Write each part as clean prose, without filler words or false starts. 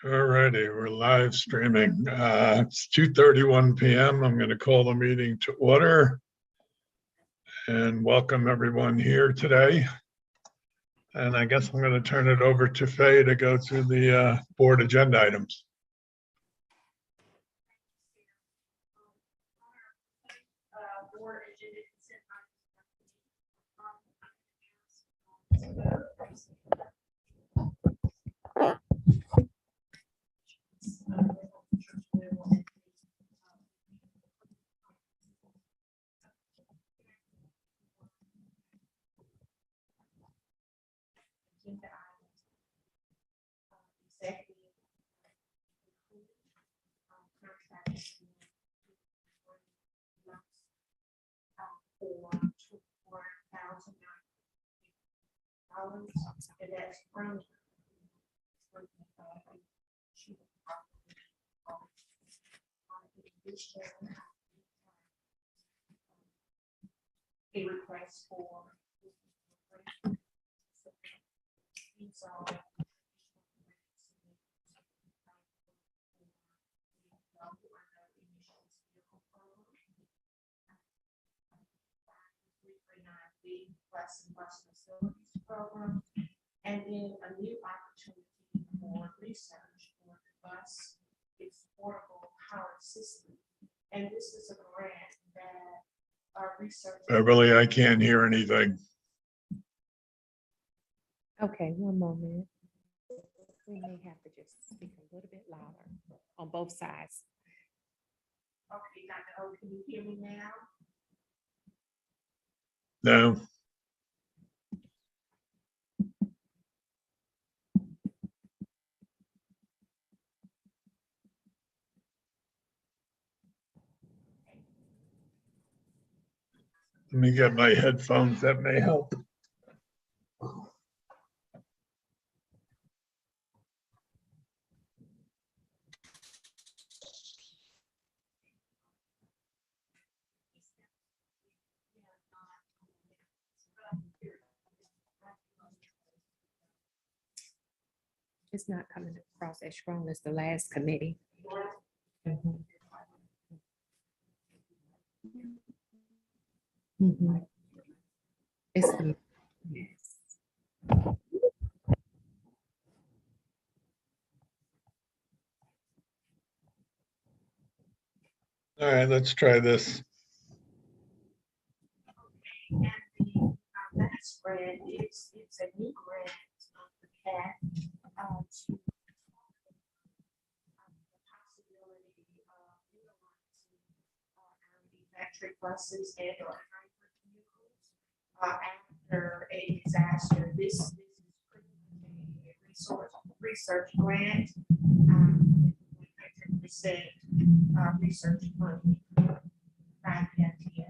All righty, we're live streaming. It's 2:31 p.m. I'm going to call the meeting to order and welcome everyone here today. And I guess I'm going to turn it over to Faye to go through the board agenda items. And that's from a request for bus facilities program, and then a new opportunity for research for the bus exportable power system. And this is a grant that our research. Beverly, I can't hear anything. Okay, one moment. We may have to just speak a little bit louder on both sides. Okay, Dr. O, can you hear me now? No. Let me get my headphones, that may help. It's not coming across as strong as the last committee. Mhm. Mhm. It's the, yes. All right, let's try this. And the last grant it's a new grant of the CAT to the possibility of utilizing electric buses and or hybrid vehicles after a disaster. This is pretty much a research grant. 100% research funding by the NTA.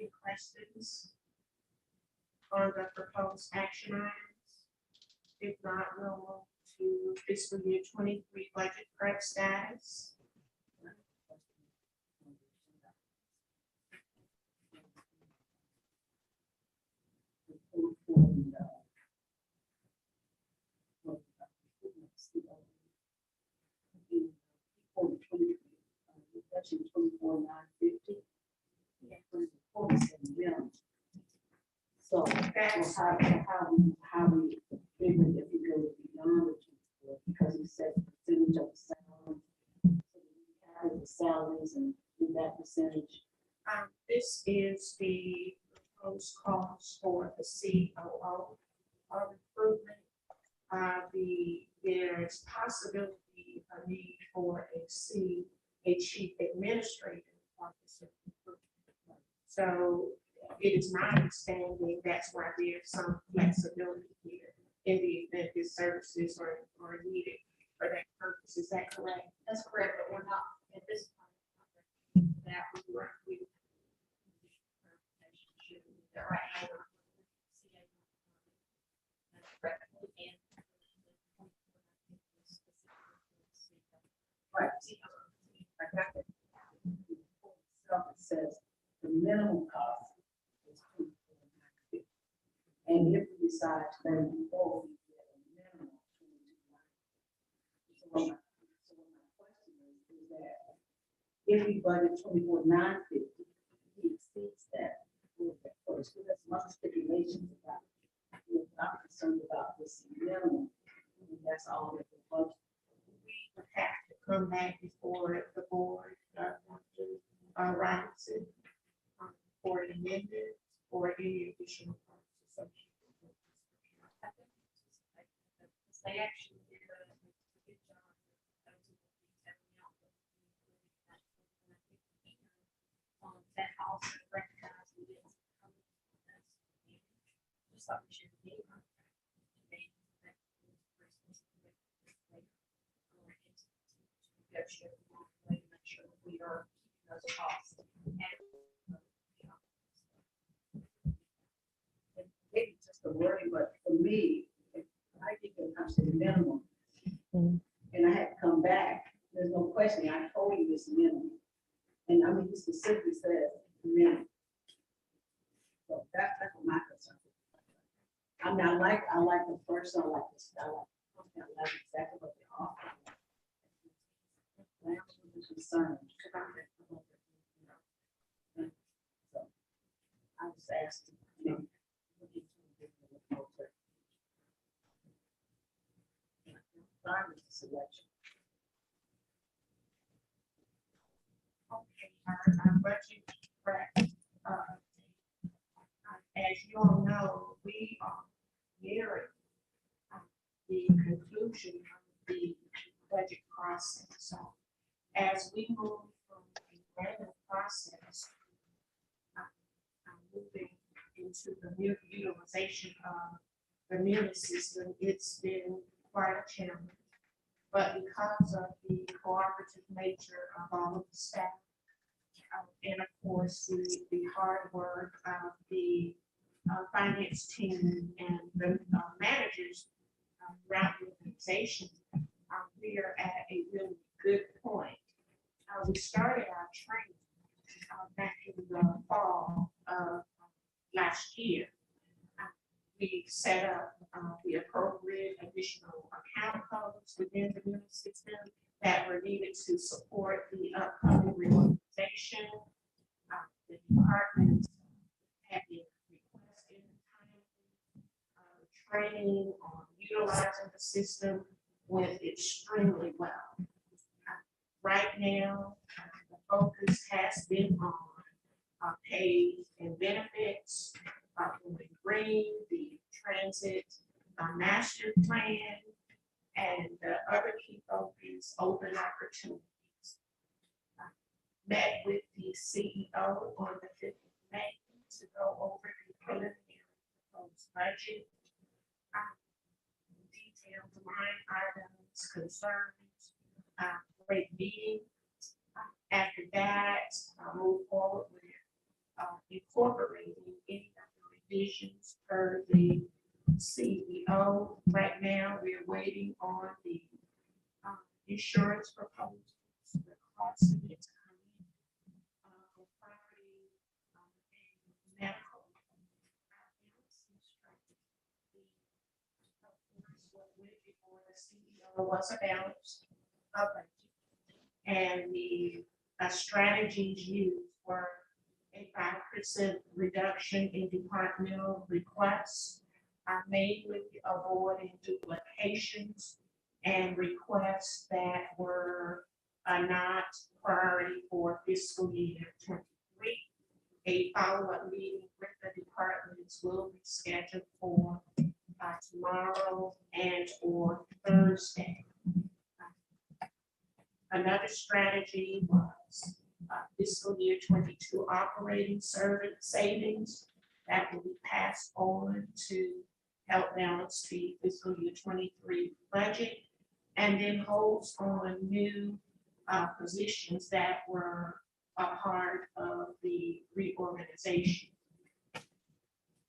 Any questions on the proposed action items? If not, we'll move to fiscal year 23 budget prep status. So that's how we figured if you go beyond the 24, because he said percentage of the salary. So we carry the salaries and do that percentage. This is the proposed cost for the COO of improvement. There's possibility a need for a chief administrative officer. So it is my understanding that's why there's some flexibility here in the event these services are needed. for that purpose. Is that correct? That's correct, but we're not, at this point, that we were, we. Right now, we're. That's correct. Right. I got that. Stuff that says the minimum cost is $24.50. And if we decide to go forward, we get a minimum of $22.90. So what my question is that if we budget $24.950, he exceeds that. First, there's some other stipulations about, I'm concerned about this minimum. And that's all that the budget. We would have to come back before the board, Robinson, for an amendment or any additional parts associated with this. They actually did a good job of that also recognized we didn't come with this. Just like we should be. Make sure we are keeping those costs. Maybe just the wording, but for me, if I think it comes to the minimum, Mhm. and I had to come back, there's no question, I told you this minimum. And I mean, he specifically says minimum. So that's what my concern is. I mean, I like the first, I like this, I like exactly what they offer. I'm concerned about it. So I was asked, you know, look into it a little closer. Fine with the selection. Okay, our budget track, as you all know, we are nearing the conclusion of the budget process. So as we move from the random process, moving into the new utilization of the MINI system, it's been quite a challenge. But because of the cooperative nature of all of the staff, and of course, the hard work of the finance team and the managers throughout the organization, we are at a really good point. We started our training back in the fall of last year. We set up the appropriate additional account codes within the MINI system that were needed to support the upcoming reorganization. The department had been requesting training on utilizing the system went extremely well. Right now, the focus has been on pay and benefits, moving green, the transit master plan, and the other key focus, open opportunities. Met with the CEO on the 5th of May to go over the preliminary proposed budget, detailed line items, concerns, great meeting. After that, move forward with incorporating any of the revisions per the CEO. Right now, we are waiting on the insurance proposals, the cost of it coming, for property, and medical. What went before the CEO was a balance of budget. And the strategies used were a 5% reduction in departmental requests, mainly avoiding duplications and requests that were not priority for fiscal year 23. A follow-up meeting with the departments will be scheduled for tomorrow and or Thursday. Another strategy was fiscal year 22 operating service savings that will be passed on to help balance the fiscal year 23 budget. and then holds on new positions that were a part of the reorganization.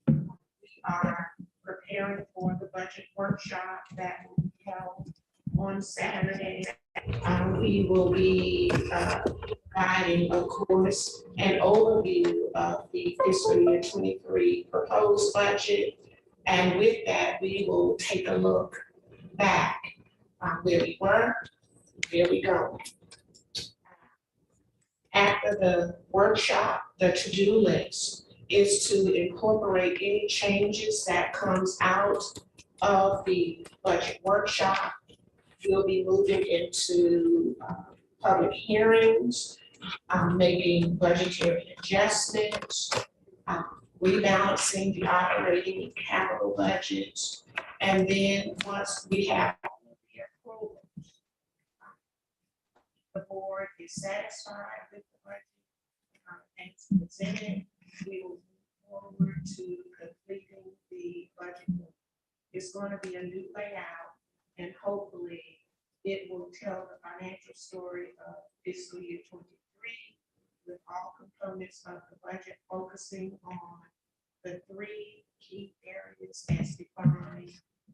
We are preparing for the budget workshop that will be held on Saturday. We will be providing, of course, an overview of the fiscal year 23 proposed budget. And with that, we will take a look back where we were, where we go. After the workshop, the to-do list is to incorporate any changes that comes out of the budget workshop. We'll be moving into public hearings, making budgetary adjustments, rebalancing the operating and capital budgets. And then once we have the approval, the board is satisfied with the budget and it's presented, we will move forward to completing the budget. It's going to be a new layout, and hopefully it will tell the financial story of fiscal year 23 with all components of the budget focusing on the three key areas as defined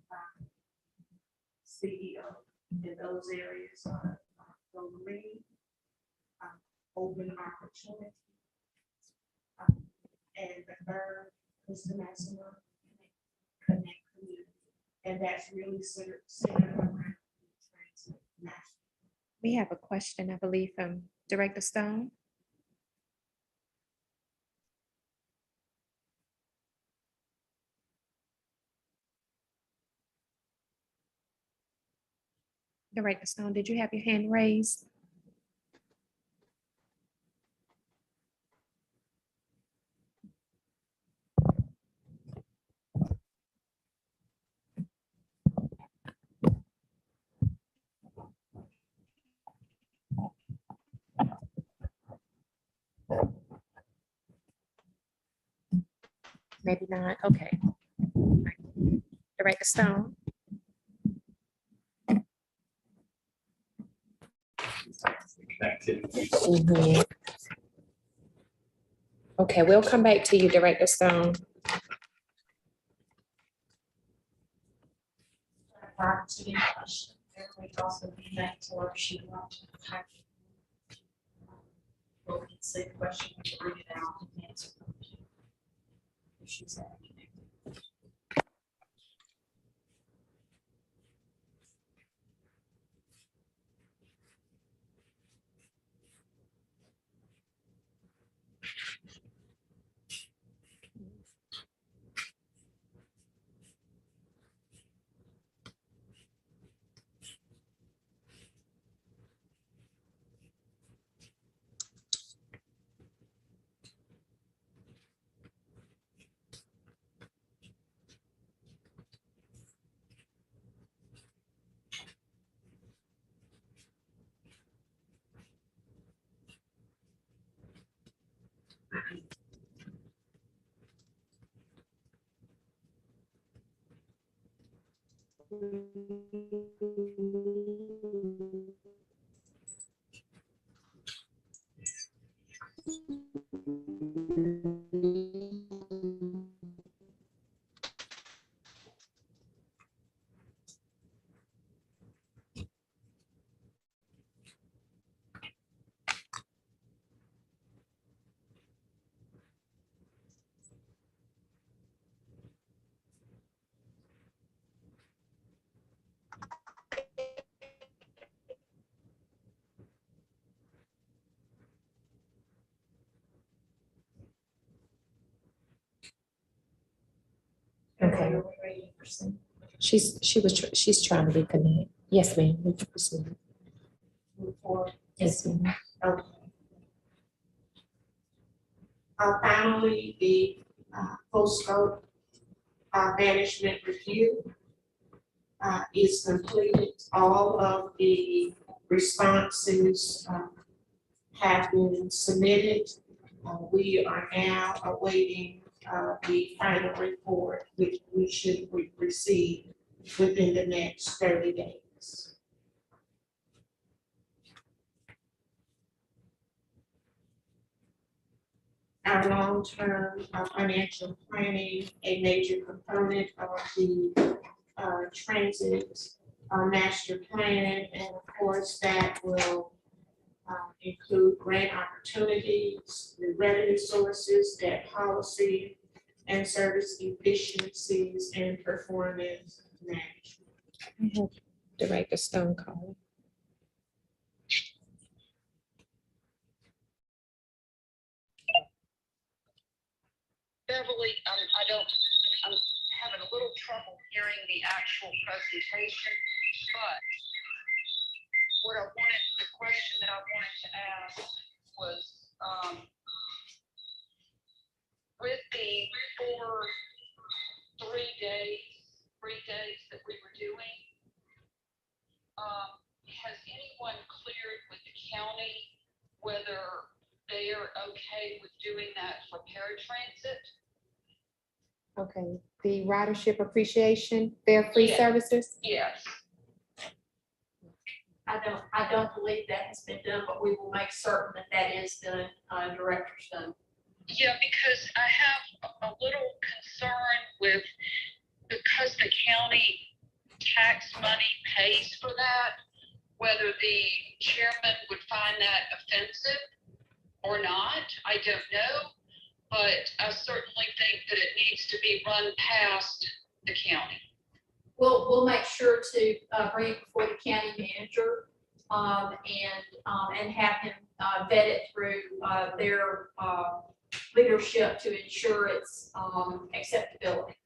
by CEO. And those areas are go green, open opportunity, and the third is the maximum connect community. And that's really centered around the We have a question, I believe, from Director Stone. Director Stone, did you have your hand raised? Maybe not, okay. Director Stone. Mhm. Okay, we'll come back to you, Director Stone. Opportunity question. There would also be that worksheet. Well, we can say the question, we can read it out and answer. Issues that are connected. Okay. She's trying to reconnect. Yes, ma'am. We can proceed. move forward. Yes, ma'am. Okay. Finally, the post-scope management review is completed. All of the responses have been submitted. We are now awaiting the final report, which we should receive within the next 30 days. our long-term financial planning, a major component of the transit master plan, and of course, that will include grant opportunities, the revenue sources, debt policy, and service efficiencies and performance management. I have Director Stone calling. Beverly, I'm having a little trouble hearing the actual presentation, but the question that I wanted to ask was, with the 3 days that we were doing, has anyone cleared with the county whether they are okay with doing that for paratransit? Okay, the ridership appreciation, fare free Yeah. services. Yes. I don't believe that has been done, but we will make certain that that is done, director's done. Yeah, because I have a little concern with, because the county tax money pays for that, whether the chairman would find that offensive or not, I don't know. But I certainly think that it needs to be run past the county. We'll make sure to bring it before the county manager and have him vet it through their leadership to ensure its acceptability.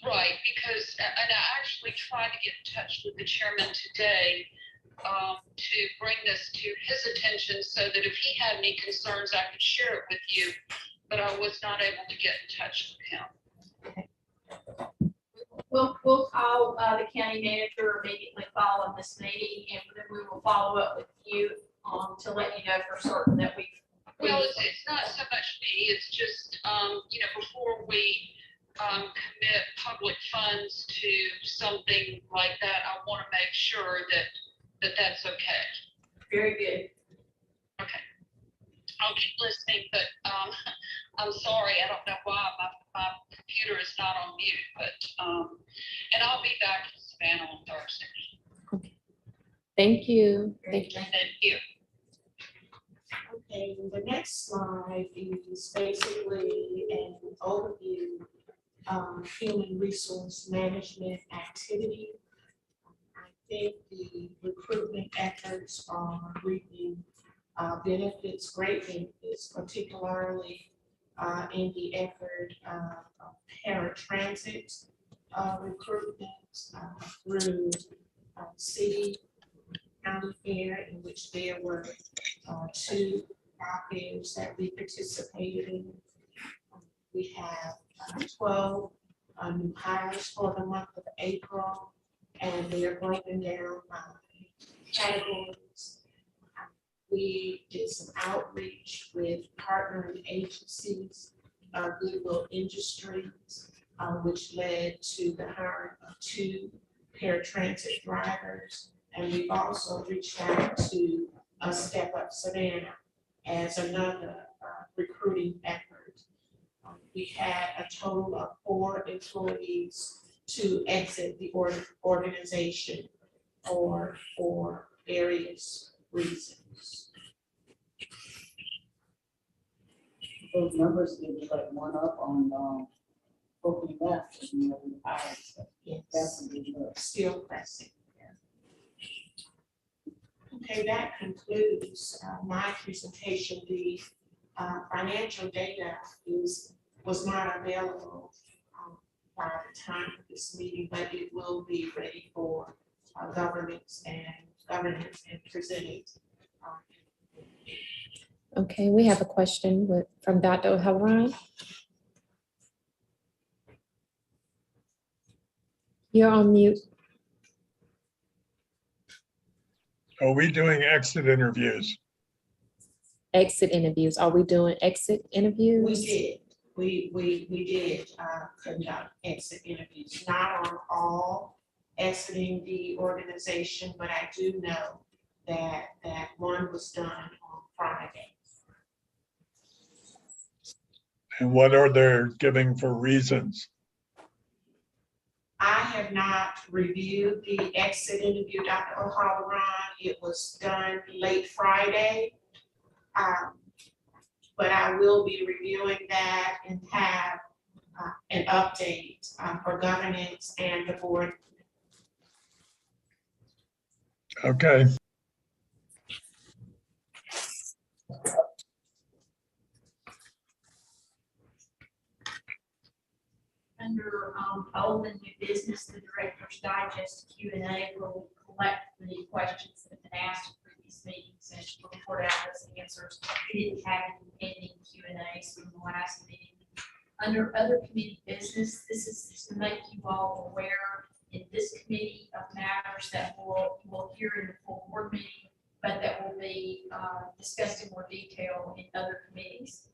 Right, because, and I actually tried to get in touch with the chairman today to bring this to his attention so that if he had any concerns, I could share it with you, but I was not able to get in touch with him. We'll call the county manager immediately following this meeting, and then we will follow up with you to let you know for certain that we. Well, it's not so much me, it's just, before we commit public funds to something like that, I want to make sure that that's okay. Very good. Okay. I'll keep listening, but I'm sorry, I don't know why my computer is not on mute, but and I'll be back in Savannah on Thursday. Okay. Thank you. Thank you. Thank you. Okay, the next slide is basically an overview of human resource management activity. I think the recruitment efforts are reaping benefits, great benefits, particularly in the effort of paratransit recruitment through city county fair, in which there were 2 fairs that we participated in. We have 12 new hires for the month of April, and they are broken down by categories. We did some outreach with partnering agencies, Goodwill Industries, which led to the hiring of 2 paratransit drivers. And we've also reached out to Step Up Savannah as another recruiting effort. We had a total of 4 employees to exit the organization for various reasons. Those numbers did like one up on opening left, Yes, that's a good look. still pressing. Okay, that concludes my presentation. The financial data was not available by the time of this meeting, but it will be ready for governance and presented. Okay, we have a question from Dr. O'Halloran. You're on mute. Are we doing exit interviews? Exit interviews. Are we doing exit interviews? We did. We did conduct exit interviews, not on all exiting the organization, but I do know that one was done on Friday. And what are they giving for reasons? I have not reviewed the exit interview, Dr. O'Halloran. It was done late Friday. But I will be reviewing that and have an update for governance and the board. Okay. Under old and new business, the Director's Digest Q&A will collect the questions that have been asked in previous meetings and report out those answers. We didn't have any pending Q&As from the last meeting. Under other committee business, this is just to make you all aware in this committee of matters that we'll hear in the full board meeting, but that will be discussed in more detail in other committees.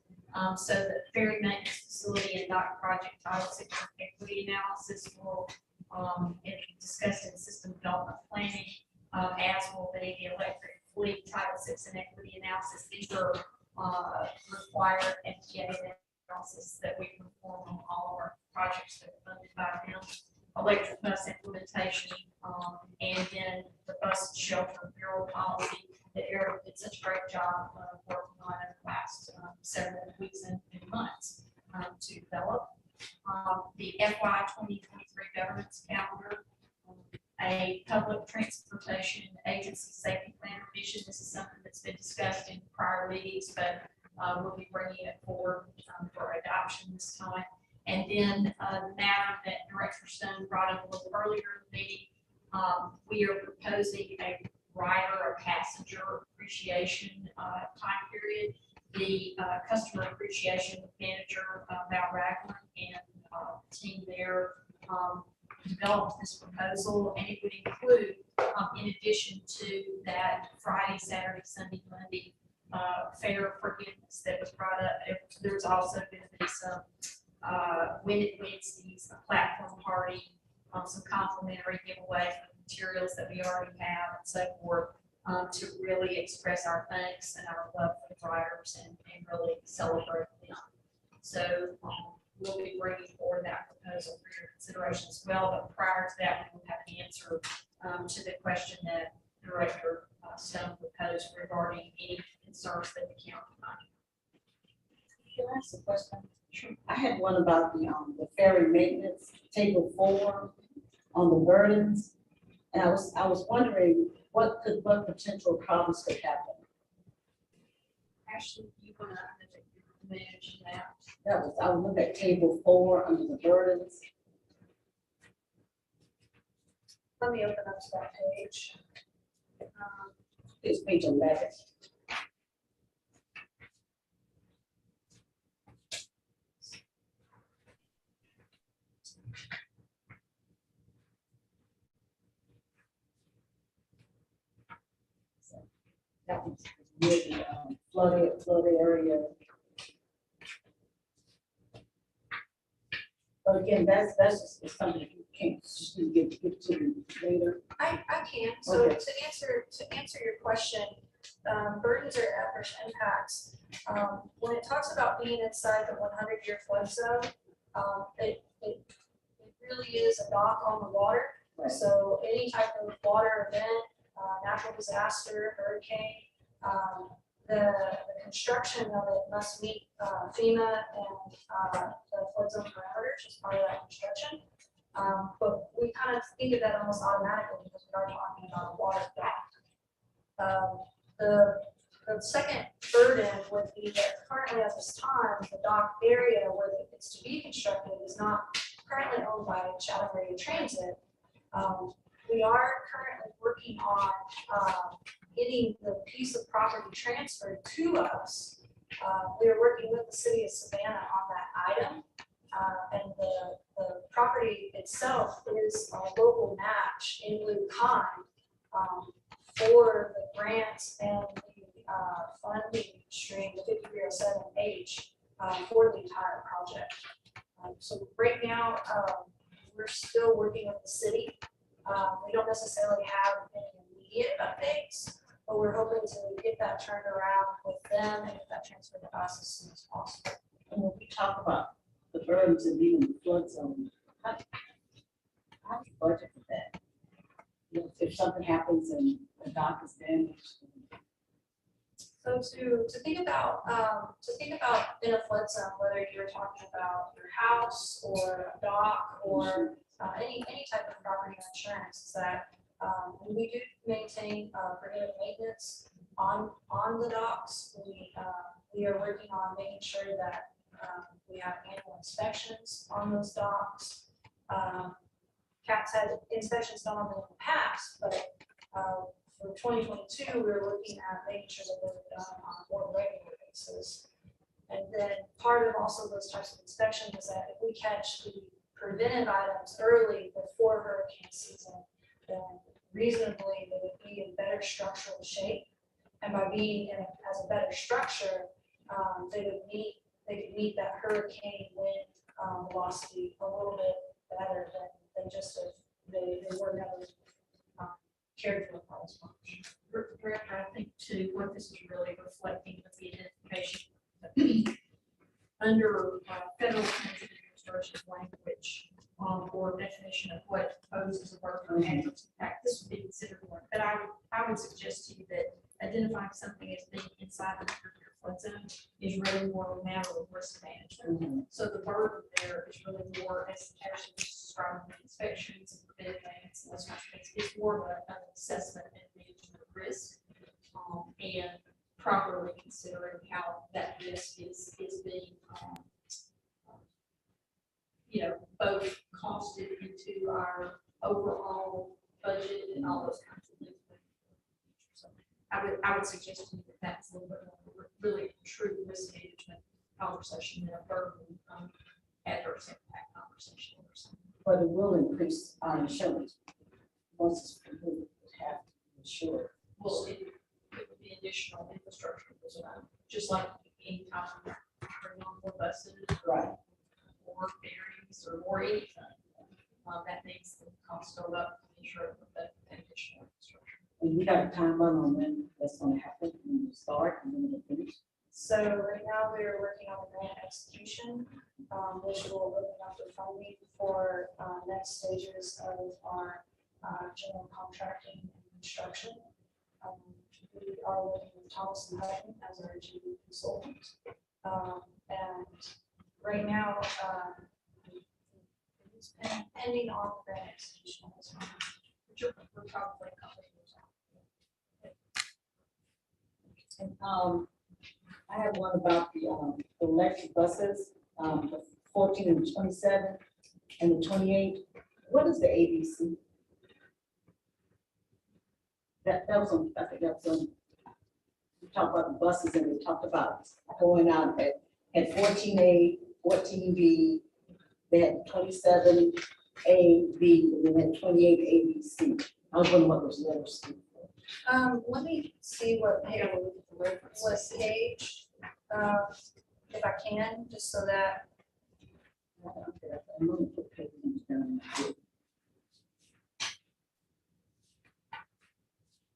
So the ferry maintenance facility and dock project Title 6 equity analysis will be discussed in system development planning, as will be the electric fleet Title 6 and equity analysis. These are required FTA analysis that we perform on all of our projects that are funded by them. Electric bus implementation, and then the bus shelter bureau policy that Eric did such a great job working on in the last several weeks and months to develop. The FY 2023 governance calendar, a public transportation agency safety plan revision. This is something that's been discussed in prior meetings, but we'll be bringing it forward for adoption this time. And then the matter that Director Stone brought up a little earlier in the meeting, we are proposing a rider or passenger appreciation time period. The customer appreciation manager, Val Ragland, and team there developed this proposal, and it would include, in addition to that Friday, Saturday, Sunday, Monday fare forgiveness that was brought up, there's also going to be some Wednesdays, a platform party, some complimentary giveaway of materials that we already have and so forth, to really express our thanks and our love for the riders and really celebrate them. So we'll be bringing forward that proposal for your consideration as well. But prior to that, we will have an answer to the question that Director Stone proposed regarding any concerns that the county might. Can I ask a question? I had one about the ferry maintenance, table 4 on the burdens. And I was wondering what potential problems could happen. Ashley, you want to manage that? I was looking at table 4 under the burdens. Let me open up to that page. It's page 11. That was really flood area. But again, that's just something you can't just get to later. I can. So Okay. to answer your question, burdens or adverse impacts. When it talks about being inside the 100-year flood zone, it really is a dock on the water. Right. So any type of water event, natural disaster, hurricane, the construction of it must meet FEMA and the flood zone parameters as part of that construction. But we kind of think of that almost automatically because we are talking about a water dock. The second burden would be that currently at this time, the dock area where it's to be constructed is not currently owned by Chatham Area Transit. We are currently working on getting the piece of property transferred to us. We are working with the city of Savannah on that item. And the property itself is a local match in lieu kind for the grants and the funding stream, the 5307H, for the entire project. So right now, we're still working with the city. We don't necessarily have any immediate updates, but we're hoping to get that turned around with them and get that transferred to us as soon as possible. And when we talk about the burdens of being in the flood zone, how do you budget for that? You know, if something happens and the dock is damaged. So to think about in a flood zone, whether you're talking about your house or a dock or any type of property insurance, is that we do maintain preventive maintenance on the docks. We are working on making sure that we have annual inspections on those docks. CAPS had inspections done on them in the past, but for 2022, we were looking at making sure that they were done on a more regular basis. And then part of also those types of inspections is that if we catch the preventive items early before hurricane season, then reasonably they would be in better structural shape. And by being as a better structure, they could meet that hurricane wind velocity a little bit better than just if they were never cared for quite as much. Director, I think too, what this is really reflecting of the identification that we, under federal transit administration language, or definition of what poses a burden or adverse impact, this would be considered one. But I would suggest to you that identifying something as being inside the flood zone is really more a matter of risk management. So the burden there is really more, as Ashley was describing, inspections and preventive maintenance and those kinds of things. It's more of an assessment and management of risk, and properly considering how that risk is being, both costed into our overall budget and all those kinds of things. So I would suggest to you that that's a little bit more really true risk management conversation than a burden adverse impact conversation or something. But it will increase our insurance once it's completed, we have to insure. Well, it would be additional infrastructure, just like any time you bring on more buses, Right. more ferries, or more anything. That makes the cost go up, insure with that additional infrastructure. And we got a timeline on when that's gonna happen, when we start and when we finish. So right now we're working on the grant execution, which will open up the funding for next stages of our general contracting and construction. We are working with Thomas and Hutton as our GD consultant. And right now, it's pending on the grant execution. We're probably a couple of years out. And I have one about the electric buses, the 14 and 27 and the 28. What is the ABC? That was on, I think that was on, we talked about the buses and we talked about going out at 14A, 14B, they had 27A, B, and then 28 ABC. I was wondering what those letters stood for. Let me see what page, if I can, just so that. I'm gonna put papers down.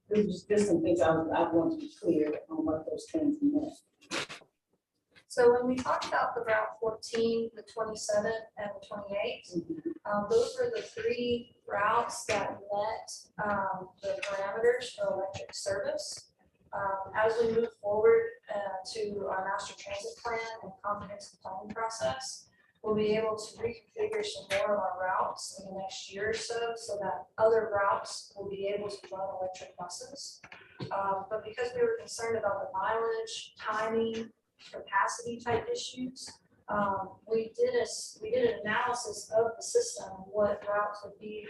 There's just some things I want to be clear on what those things meant. So when we talked about the Route 14, the 27, and the 28, those were the three routes that met the parameters for electric service. As we move forward to our master transit plan and comprehensive planning process, we'll be able to reconfigure some more of our routes in the next year or so that other routes will be able to run electric buses. But because we were concerned about the mileage, timing, capacity type issues, we did an analysis of the system, what routes would be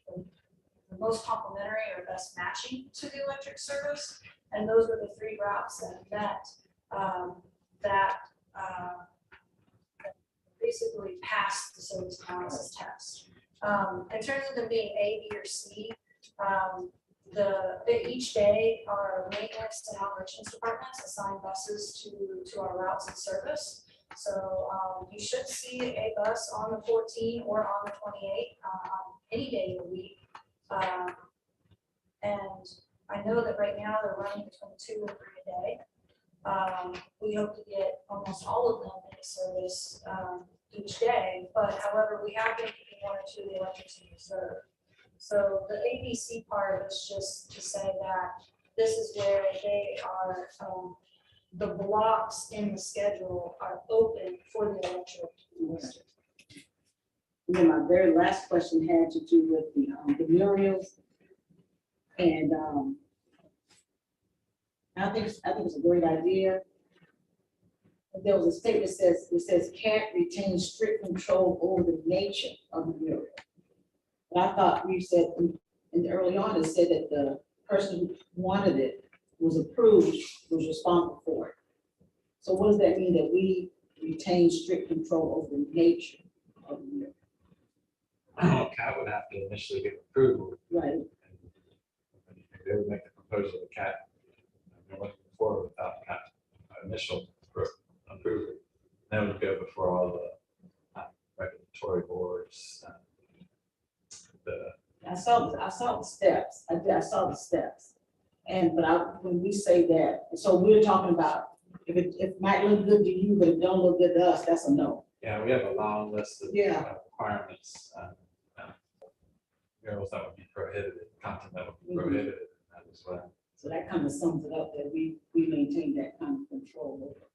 the most complementary or best matching to the electric service. And those were the three routes that met that basically passed the service analysis test. In terms of them being A, B, or C, each day our maintenance and operations departments assign buses to our routes and service. So you should see a bus on the 14 or on the 28 any day of the week. And I know that right now they're running between 2 and 3 a day. We hope to get almost all of them service each day, but however, we have been keeping one or two of the elections in reserve. So the ABC part is just to say that this is where they are, the blocks in the schedule are open for the election. And then my very last question had to do with the murals. And I think it's a great idea. There was a statement that says can't retain strict control over the nature of the mural. But I thought you said, and early on, it said that the person who wanted it was approved, was responsible for it. So what does that mean, that we retain strict control over the nature of the mural? CAT would have to initially get approval. Right. And they would make the proposal to CAT. They're looking forward without CAT initial approval. Then it would go before all the regulatory boards. I saw the steps. I saw the steps. When we say that, so we're talking about, if it might look good to you, but it don't look good to us, that's a no. Yeah, we have a long list of Yeah. requirements. Murals that would be prohibited, content that would be prohibited as well. So that kind of sums it up, that we maintain that kind of control over.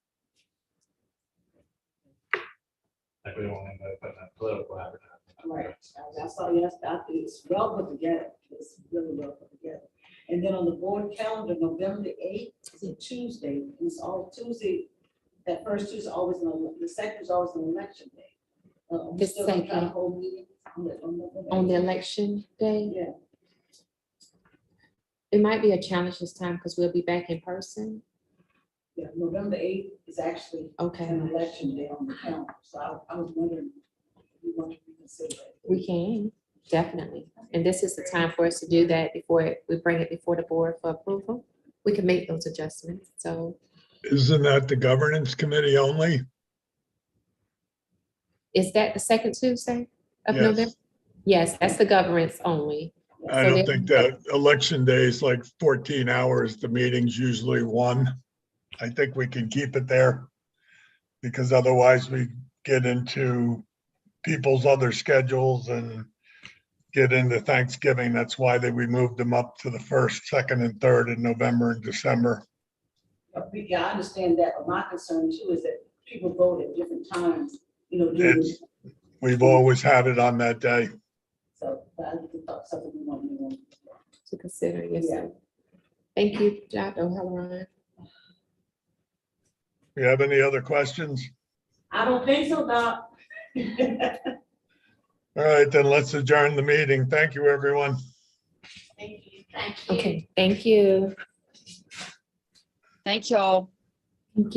Like we don't want to put that political advertising. Right. I saw, yes, I think it's well put together. It's really well put together. And then on the board calendar, November the 8th is a Tuesday. And it's all Tuesday. That first Tuesday always, the second is always an election day. We The still gonna try to second. hold meetings on November On the 8th? election day, Yeah. it might be a challenge this time because we'll be back in person. Yeah, November 8th is actually Okay, an election day on the calendar. So I was wondering if you want to reconsider it. we can, definitely. And this is the time for us to do that before we bring it before the board for approval. We can make those adjustments, so. Isn't that the governance committee only? Is that the second Tuesday of Yes. November? Yes, that's the governance only. I So don't they- think that election day is like 14 hours. The meeting's usually 1. I think we can keep it there because otherwise we get into people's other schedules and get into Thanksgiving. That's why we moved them up to the 1st, 2nd, and 3rd in November and December. Yeah, I understand that, but my concern too is that people vote at different times, during It's- We've always had it on that day. so, but I just thought something we want. To consider, yes, Yeah. sir. Thank you, Dr. O'Halloran. You have any other questions? I don't think so, Doc. All right, then let's adjourn the meeting. Thank you, everyone. Thank you. Thank you. Okay, thank you. Thank y'all.